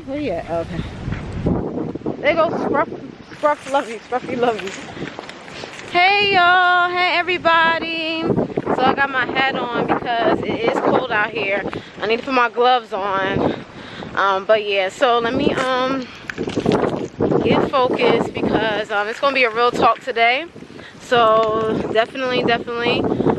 Where you at? Okay. There goes Scruff Lovey. Scruffy Lovey. Hey y'all. Hey everybody. So I got my hat on because it is cold out here. I need to put my gloves on. But yeah, so let me get focused because it's gonna be a real talk today. So definitely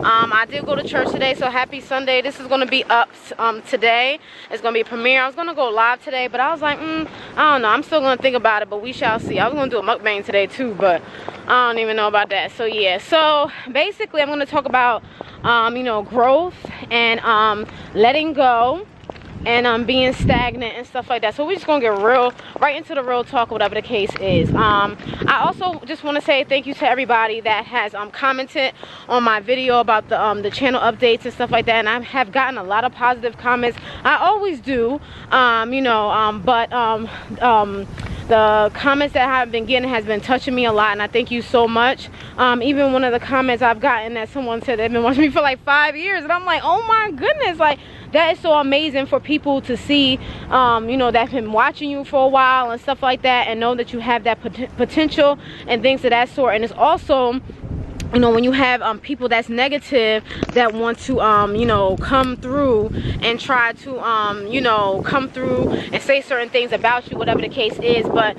I did go to church today, so happy Sunday. This is gonna be up today. It's gonna be a premiere. I was gonna go live today, but I was like, I don't know, I'm still gonna think about it, but we shall see. I was gonna do a mukbang today too, but I don't even know about that. So yeah, so basically I'm gonna talk about you know, growth and letting go and being stagnant and stuff like that. So we're just gonna get right into the real talk, whatever the case is. I also just want to say thank you to everybody that has commented on my video about the channel updates and stuff like that, and I have gotten a lot of positive comments. I always do, you know, but the comments that I've been getting has been touching me a lot, and I thank you so much. Even one of the comments I've gotten that someone said they've been watching me for like 5 years, and I'm like, oh my goodness, like that is so amazing for people to see, you know, that have been watching you for a while and stuff like that, and know that you have that potential and things of that sort. And it's also, you know, when you have people that's negative that want to you know, come through and try to you know, come through and say certain things about you, whatever the case is, but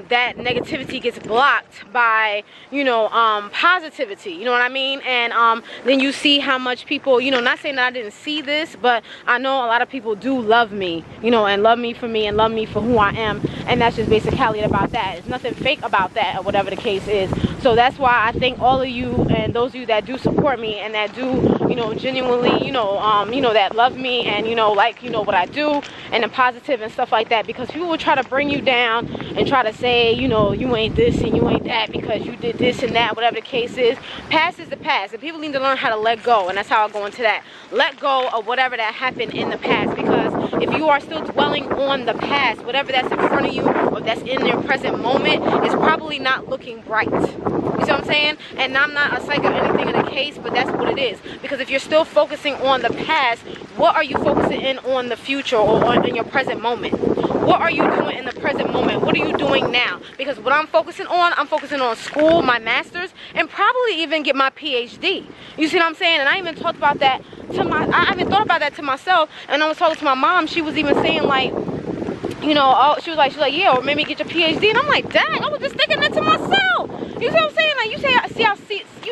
that negativity gets blocked by, you know, positivity, you know what I mean? And then you see how much people, you know, not saying that I didn't see this, but I know a lot of people do love me, you know, and love me for me and love me for who I am, and that's just basically about that. There's nothing fake about that, or whatever the case is. So that's why I thank all of you and those of you that do support me and that do, you know, genuinely, you know, that love me and, you know, like, you know, what I do and the positive and stuff like that, because people will try to bring you down and try to say, you know, you ain't this and you ain't that because you did this and that, whatever the case is. Past is the past, and people need to learn how to let go, and that's how I go into that. Let go of whatever that happened in the past, because if you are still dwelling on the past, whatever that's in front of you or that's in your present moment is probably not looking bright. You see what I'm saying? And I'm not a psych or anything in the case, but that's what it is. Because if you're still focusing on the past, what are you focusing in on the future or in your present moment? What are you doing in the present moment? What are you doing now? Because what I'm focusing on school, my master's, and probably even get my PhD. You see what I'm saying? And I even talked about that I even thought about that to myself, and I was talking to my mom. She was even saying, like, you know, oh, she was like, yeah, or maybe get your PhD. And I'm like, dang, I was just thinking that to myself. You see what I'm saying? Like, you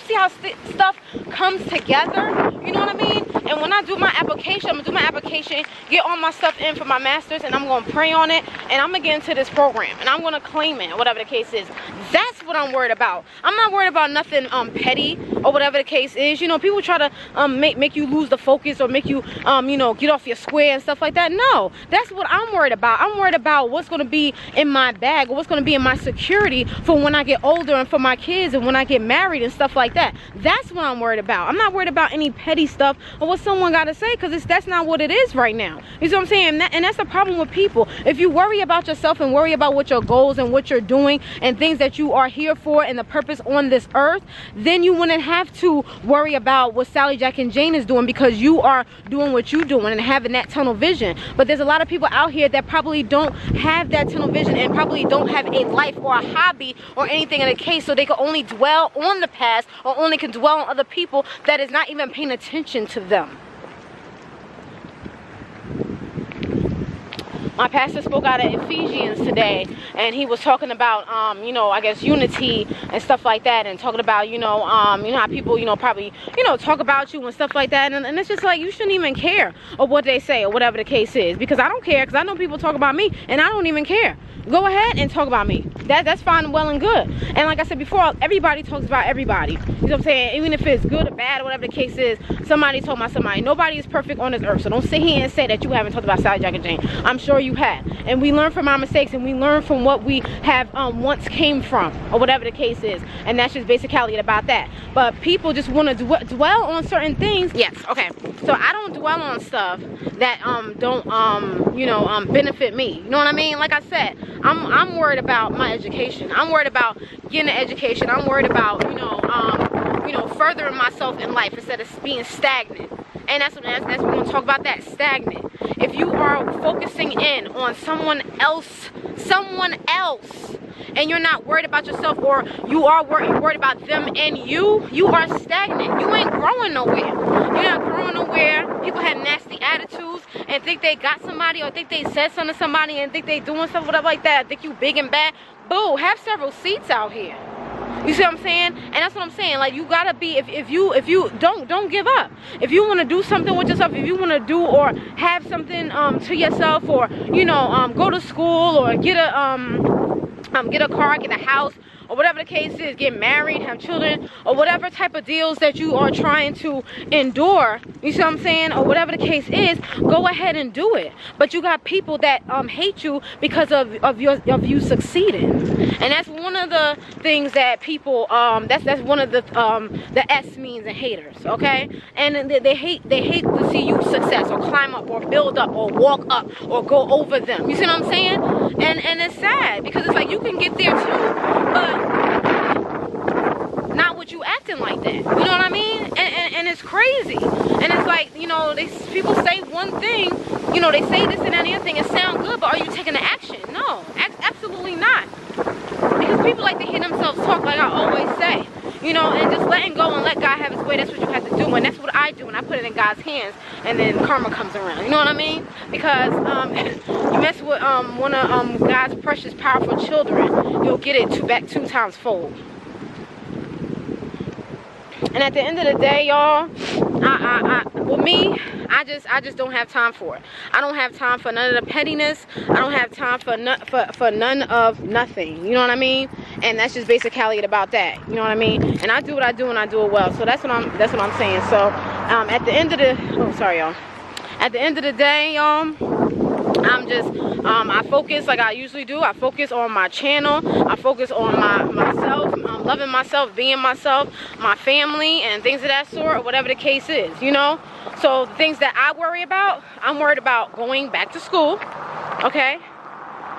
see how stuff comes together. You know what I mean? And when I do my application, I'm gonna do my application, get all my stuff in for my master's, and I'm gonna pray on it, and I'm gonna get into this program, and I'm gonna claim it, whatever the case is. That's what I'm worried about. I'm not worried about nothing petty or whatever the case is. You know, people try to make you lose the focus or make you you know, get off your square and stuff like that. No, that's what I'm worried about. I'm worried about what's gonna be in my bag, or what's gonna be in my security for when I get older and for my kids and when I get married and stuff like that. That's what I'm worried about. I'm not worried about any petty stuff or what someone got to say, because that's not what it is right now. You see what I'm saying? And that's the problem with people. If you worry about yourself and worry about what your goals and what you're doing and things that you are here for and the purpose on this earth, then you wouldn't have to worry about what Sally, Jack, and Jane is doing, because you are doing what you're doing and having that tunnel vision. But there's a lot of people out here that probably don't have that tunnel vision and probably don't have a life or a hobby or anything in the case, so they can only dwell on the past or only can dwell on other people that is not even paying attention to them. My pastor spoke out of Ephesians today, and he was talking about, you know, I guess unity and stuff like that, and talking about, you know how people, you know, probably, you know, talk about you and stuff like that, and it's just like, you shouldn't even care of what they say or whatever the case is, because I don't care, because I know people talk about me, and I don't even care. Go ahead and talk about me. That's fine, well and good. And like I said before, everybody talks about everybody. You know what I'm saying? Even if it's good or bad or whatever the case is, somebody talking about somebody. Nobody is perfect on this earth. So don't sit here and say that you haven't talked about Sally, Jack, and Jane. I'm sure you have. And we learn from our mistakes, and we learn from what we have once came from, or whatever the case is. And that's just basically about that. But people just want to dwell on certain things. Yes, okay. So I don't dwell on stuff that don't you know, benefit me. You know what I mean? Like I said, I'm worried about my education. I'm worried about getting an education. I'm worried about, you know, furthering myself in life instead of being stagnant. And that's what we're going to talk about, that stagnant. if you are focusing in on someone else, and you're not worried about yourself, or you are worried about them and you are stagnant. You ain't growing nowhere. You're not growing nowhere. People have nasty attitudes and think they got somebody, or think they said something to somebody and think they doing stuff, whatever like that. Think you big and bad. Boo, have several seats out here. You see what I'm saying? And that's what I'm saying. Like, you gotta be, if you don't give up. If you want to do something with yourself, if you want to do or have something to yourself, or you know, go to school, or get a car, get a house, or whatever the case is, get married, have children, or whatever type of deals that you are trying to endure, you see what I'm saying, or whatever the case is, go ahead and do it. But you got people that hate you because of you succeeding. And that's one of the things that people that's one of the S means in haters, okay? And they hate to see you success, or climb up, or build up, or walk up, or go over them. You see what I'm saying? And it's sad, because it's like you can get there too, but not with you acting like that. You know what I mean? And it's crazy. And it's like, you know, people say one thing, you know, they say this and that and the other thing, it sound good, but are you taking the action? No, absolutely not. Because people like to hear themselves talk, like I always say, you know, and just letting go and let God have his way. That's what you have to do, and that's what I do, and I put it in God's hands, and then karma comes around. You know what I mean? Because you mess with one of God's precious, powerful children, you'll get it back 2 times fold. And at the end of the day, y'all, with me, I just don't have time for it. I don't have time for none of the pettiness. I don't have time for none of nothing. You know what I mean? And that's just basically about that. You know what I mean? And I do what I do, and I do it well. So that's what I'm saying. So at the end of the at the end of the day, y'all, I'm just I focus like I usually do. I focus on my channel. I focus on myself, loving myself, being myself, my family, and things of that sort, or whatever the case is, you know. So the things that I worry about, I'm worried about going back to school. Okay,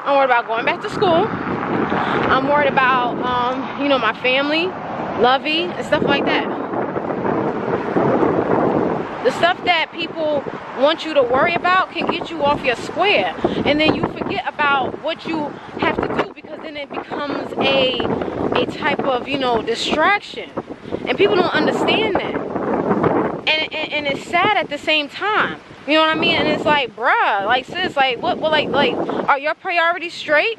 I'm worried about going back to school. I'm worried about you know, my family, Lovey, and stuff like that. The stuff that people want you to worry about can get you off your square, and then you forget about what you have to do, because then it becomes a type of, you know, distraction, and people don't understand that, and it's sad at the same time. You know what I mean? And it's like, bruh, like, sis, like, what, like, are your priorities straight?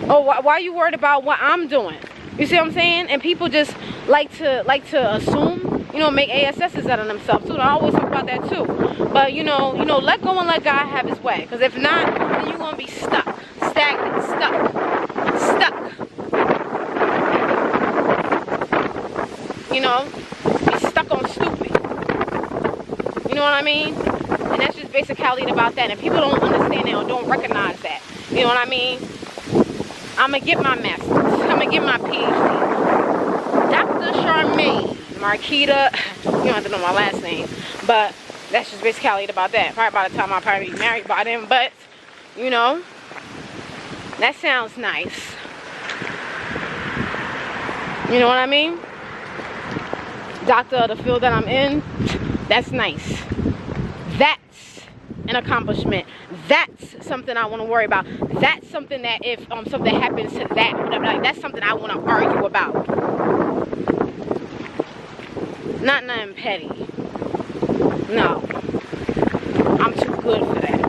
Or why are you worried about what I'm doing? You see what I'm saying? And people just like to assume, you know, make ASS's out of themselves too. I always talk about that too. But you know, let go and let God have his way. Because if not, then you're gonna be stuck, stagnant, stuck. You know, be stuck on stupid. You know what I mean? And that's just basically about that. And people don't understand that, or don't recognize that. You know what I mean? I'm gonna get my master's. I'm gonna get my PhD. Dr. Charmaine Marquita, you don't have to know my last name, but that's just basically about that. Probably by the time I'll probably be married by then, but you know, that sounds nice. You know what I mean? Doctor of the field that I'm in, that's nice. That's an accomplishment. That's something I want to worry about. That's something that if something happens to that, whatever, like, that's something I want to argue about. Not nothing petty. No. I'm too good for that.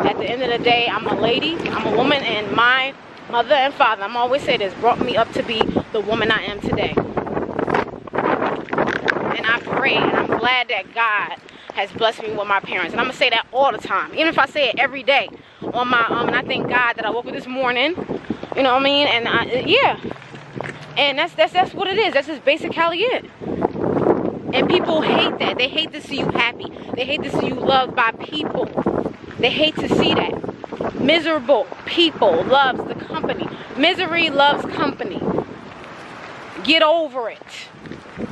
At the end of the day, I'm a lady, I'm a woman, and my mother and father, I'm always say this, brought me up to be the woman I am today. And I pray, and I'm glad that God has blessed me with my parents. And I'm going to say that all the time. Even if I say it every day on my, and I thank God that I woke up this morning. You know what I mean? And yeah. And that's what it is. That's just basically it. And people hate that. They hate to see you happy. They hate to see you loved by people. They hate to see that. Miserable people loves the company. Misery loves company. Get over it.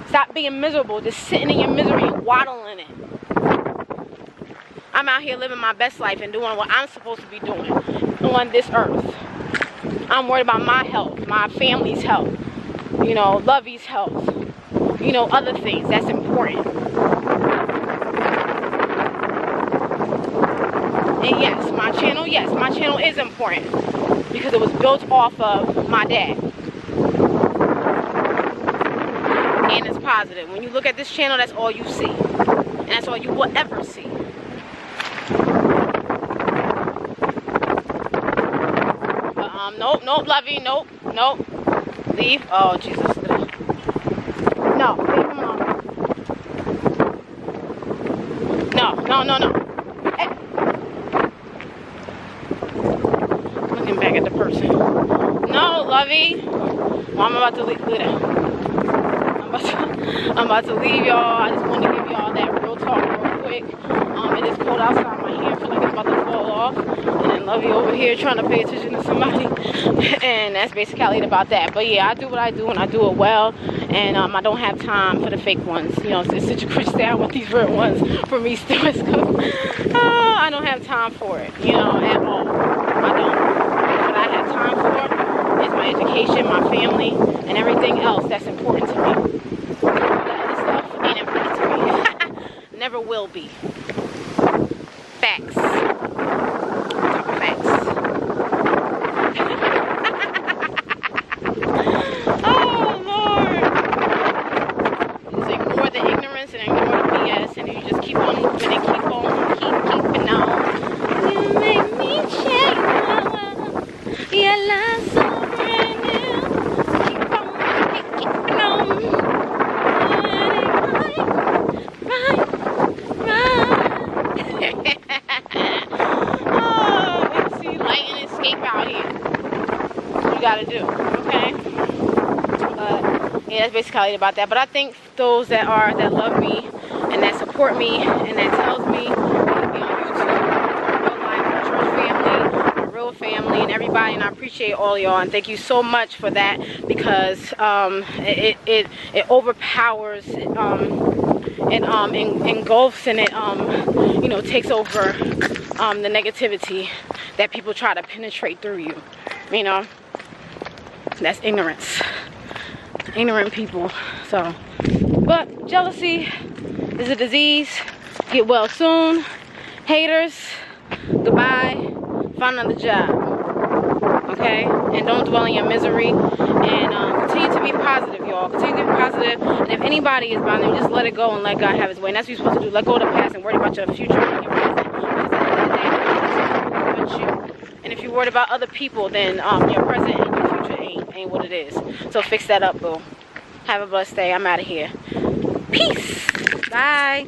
Stop being miserable. Just sitting in your misery and waddling in it. I'm out here living my best life and doing what I'm supposed to be doing on this earth. I'm worried about my health, my family's health, you know, Lovey's health, you know, other things. That's important. And yes, my channel is important because it was built off of my dad. And it's positive. When you look at this channel, that's all you see. And that's all you will ever see. Nope, nope, Lovey, nope, nope. Leave. Oh, Jesus. No, leave him alone. No, no, no, no. Hey. Looking back at the person. No, Lovey. Well, I'm about to leave. I'm about to leave y'all. I just wanted to give y'all that real talk real quick. It is cold outside. My hair feel like it's about to fall off. And then Lovey over here trying to pay attention to somebody. And that's basically it about that. But yeah, I do what I do and I do it well. And I don't have time for the fake ones. You know, it's such a cringe style with these real ones for me still. I don't have time for it, you know, at all. I don't. What I have time for is my education, my family, and everything else that's important to me. All that other stuff ain't important to me. Never will be. Facts. Top of facts. Oh, Lord. Just ignore the ignorance and ignore the BS, and you just keep on moving and keep keeping on. You make me change. Your life so brand new. Keep on keeping on. Right. Oh, see, light and escape out here. That's what you gotta do, okay? But yeah, that's basically about that. But I think those that love me and that support me and that tells me that to be on YouTube, real life, my church family, my real family, and everybody, and I appreciate all y'all, and thank you so much for that, because it overpowers it engulfs, and it you know, takes over the negativity that people try to penetrate through you. You know, that's ignorance. Ignorant people. So, but jealousy is a disease. Get well soon. Haters, goodbye. Find another job. Okay? And don't dwell in your misery. And continue to be positive, y'all. Continue to be positive. And if anybody is bothering you, just let it go and let God have his way. And that's what you're supposed to do. Let go of the past and worry about your future and your present. And if you're worried about other people, then your present and your future ain't what it is. So fix that up, boo. Have a blessed day. I'm out of here. Peace. Bye.